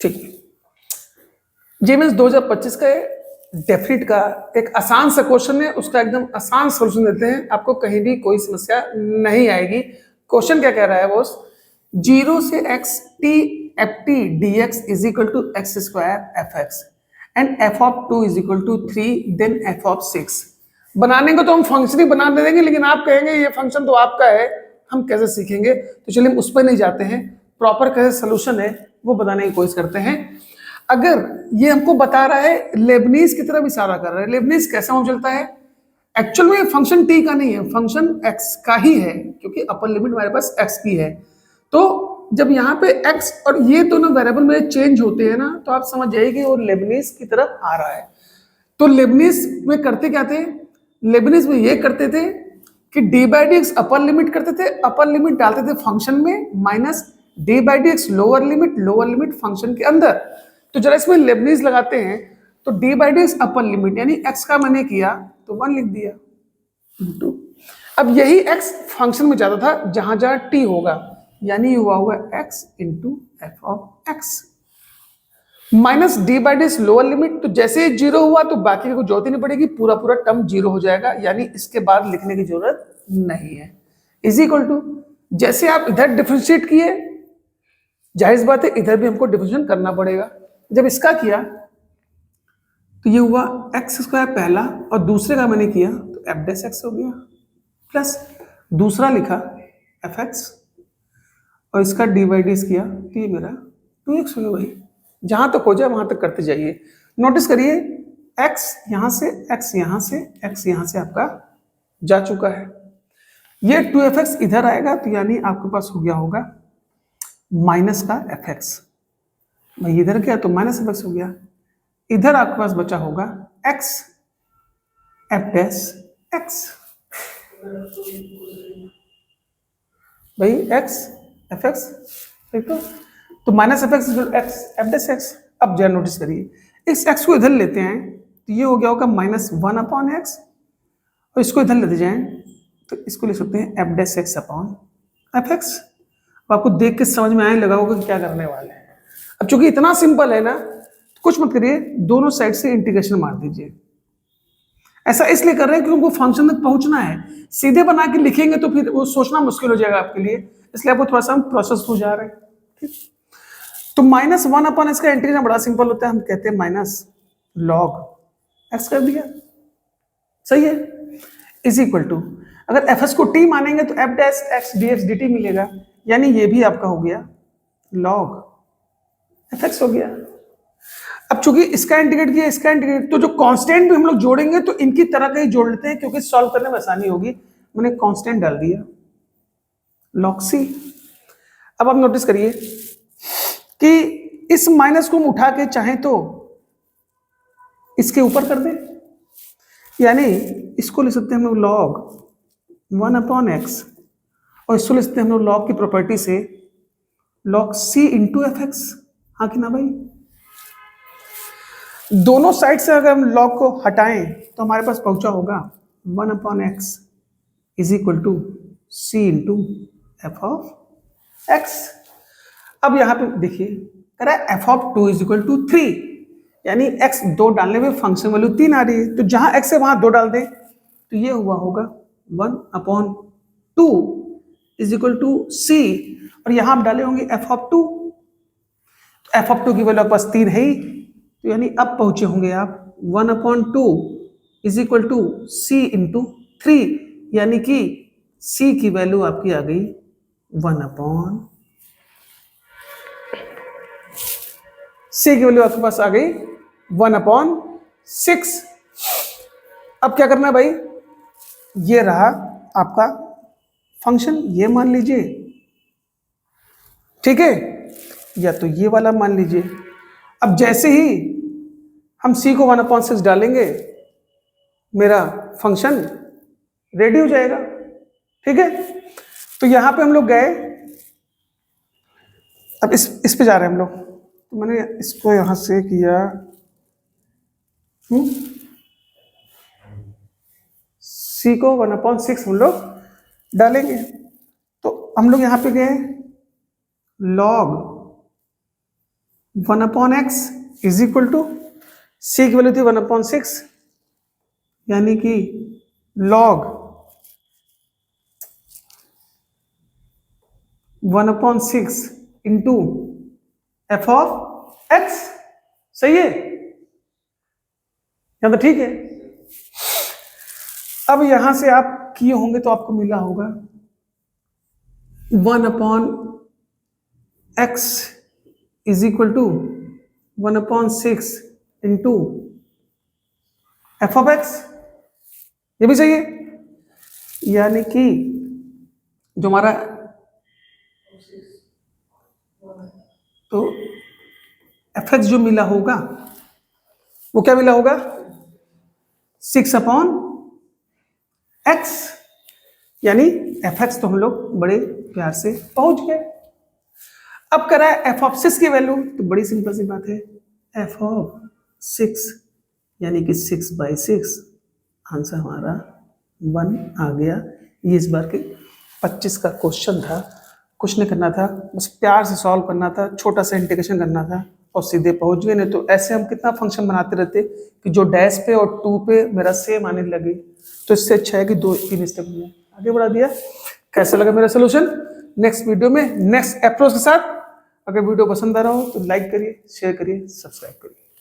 ठीक है, जेमेंस 2025 का डेफिनेट का एक आसान सा क्वेश्चन है, उसका एकदम आसान सॉल्यूशन देते हैं, आपको कहीं भी कोई समस्या नहीं आएगी। क्वेश्चन क्या कह रहा है बॉस, 0 से x t f t d x is equal to x square f x and f of 2 is equal to 3 then f of 6। बनाने को तो हम फंक्शन ही बना दे देंगे, लेकिन आप कहेंगे ये फंक्शन तो आपका है, हम कैसे सीखेंगे? तो चलिए हम उस पर नहीं जाते हैं, प्रॉपर कैसे सोल्यूशन है वो बताने की कोशिश करते हैं। अगर ये हमको बता रहा है, लेबनीज की तरफ इशारा कर रहा है, लेबनीज कैसा हो चलता है? एक्चुअल में फंक्शन टी का नहीं है, फंक्शन एक्स का ही है, क्योंकि अपर लिमिट हमारे पास एक्स की है। तो जब यहाँ पे एक्स और ये दोनों वेरिएबल में चेंज होते हैं ना, तो आप समझ जाइए कि वो लेबनीज की तरफ आ रहा है। तो लेबनीज में करते क्या थे? लेबनीज में ये करते थे कि D by D x upper limit करते थे, अपर लिमिट डालते थे फंक्शन में, minus D by D x lower limit function के अंदर। तो जरा इसमें लेबनीज लगाते हैं, तो D by D x upper limit यानी एक्स का मैंने किया तो 1 लिख दिया इंटू, अब यही एक्स फंक्शन में जाता था जहां जहां टी होगा, यानी हुआ होगा x into f of x minus D by D x lower limit. तो जैसे ही 0 हुआ तो बाकी को जरूरत ही नहीं पड़ेगी, पूरा पूरा टर्म 0 हो जाएगा, यानी इसके बाद लिखने की जरूरत नहीं है। इज इक्वल टू, जैसे आप इधर डिफरेंशिएट किए, जाहिर बात है इधर भी हमको डिफरेंशिएट करना पड़ेगा। जब इसका किया तो ये हुआ एक्स स्क्वायर पहला, और दूसरे का मैंने किया तो एफ डैश एक्स हो गया, प्लस दूसरा लिखा एफ एक्स, और इसका डी बाई डी किया तो ये मेरा 2x हो गया। भाई जहां तक हो जाए वहां तक करते जाइए। नोटिस करिए x यहां से, x यहां से, x यहां से आपका जा चुका है। ये 2fx इधर आएगा तो यानी आपके पास हो गया होगा माइनस का fx, भाई इधर क्या तो माइनस fx हो गया, इधर आपके पास बचा होगा x f डैश x, भाई x fx, ठीक तो minus F x x F dash x. अब जरा नोटिस करिए, इस एक्स को इधर लेते हैं तो ये हो गया होगा माइनस 1 अपॉन एक्स, और इसको इधर लेते जाएं तो इसको लिख सकते हैं F dash x upon F x. आपको देख के समझ में आने लगा होगा कि क्या करने वाले हैं। अब चूंकि इतना सिंपल है ना, तो कुछ मत करिए, दोनों साइड से इंटीग्रेशन मार दीजिए। ऐसा इसलिए कर रहे हैं क्योंकि हमको फंक्शन तक पहुंचना है, सीधे बना के लिखेंगे तो फिर वो सोचना मुश्किल हो जाएगा आपके लिए, इसलिए आपको थोड़ा सा हम प्रोसेस हो जा रहे हैं। ठीक, तो माइनस 1 अपॉन इसका इंटीग्रेशन बड़ा सिंपल होता है, हम कहते हैं माइनस लॉग एक्स कर दिया, सही है, इज इक्वल टू, अगर एफ एस को टी मानेंगे तो F dash x D x D T मिलेगा, यानी ये भी आपका हो गया लॉग एफ एक्स हो गया। अब चूंकि इसका इंटीग्रेट किया, इसका इंटीग्रेट, तो जो कांस्टेंट भी हम लोग जोड़ेंगे तो इनकी तरह का ही जोड़ लेते हैं क्योंकि सॉल्व करने में आसानी होगी। मैंने कांस्टेंट डाल दिया लॉग सी। अब आप नोटिस करिए कि इस माइनस को हम उठा के चाहें तो इसके ऊपर कर दें, यानी इसको लिख सकते हैं हम लोग लॉग 1 अपॉन एक्स, और इसको लिख सकते हैं हम लोग लॉग की प्रॉपर्टी से log c into F x. हाँ कि ना भाई? दोनों साइड से अगर हम लॉग को हटाएं तो हमारे पास पहुंचा होगा 1 upon x is equal to c into f of x. अब यहां पे देखिए कह रहा है f of 2 is equal to 3, यानी एक्स 2 डालने में फंक्शन वैल्यू 3 आ रही है, तो जहां एक्स है वहां 2 डाल दें तो ये हुआ होगा 1 अपॉन 2 इज इक्वल टू सी, और यहां आप डाले होंगे एफ ऑफ 2, तो एफ ऑफ 2 की वैल्यू आपके पास 3 है ही, तो यानी अब पहुंचे होंगे आप 1 upon 2 is equal to c into 3, यानी कि सी की वैल्यू आपकी आ गई 1 अपॉन, सी की वैल्यू आपके पास आ गई 1 अपॉन 6। अब क्या करना है भाई, ये रहा आपका फंक्शन, ये मान लीजिए, ठीक है, या तो ये वाला मान लीजिए। अब जैसे ही हम c को 1 अपॉन 6 डालेंगे मेरा फंक्शन रेडी हो जाएगा, ठीक है। तो यहां पे हम लोग गए, अब इस पे जा रहे हैं हम लोग, तो मैंने इसको यहां से किया c को 1 अपॉन 6 हम लोग डालेंगे, तो हम लोग यहां पे गए log 1/x is equal to c की वैल्यू थी 1/6, यानी कि log 1/6 into f of x. सही है, या तो ठीक है। अब यहां से आप किए होंगे तो आपको मिला होगा 1/x is equal to 1/6 into f of x. ये भी सही है, यानी कि जो हमारा तो एफ एक्स जो मिला होगा वो क्या मिला होगा 6/x, यानी एफ एक्स तो हम लोग बड़े प्यार से पहुंच गए। अब करा है एफ ऑफ 6 की वैल्यू, तो बड़ी सिंपल सी बात है, एफ ऑफ 6 यानी कि 6/6, आंसर हमारा 1 आ गया। ये इस बार के 25 का क्वेश्चन था, कुछ नहीं करना था, बस प्यार से सॉल्व करना था, छोटा सा इंटीग्रेशन करना था और सीधे पहुंच गए। नहीं तो ऐसे हम कितना फंक्शन बनाते रहते कि जो डैश पे और 2 पे मेरा सेम आने लगे, तो इससे अच्छा है कि 2-3 स्टेप में आगे बढ़ा दिया। कैसा लगा मेरा सोल्यूशन? नेक्स्ट वीडियो में नेक्स्ट अप्रोच के साथ। अगर वीडियो पसंद आ रहा हो तो लाइक करिए, शेयर करिए, सब्सक्राइब करिए।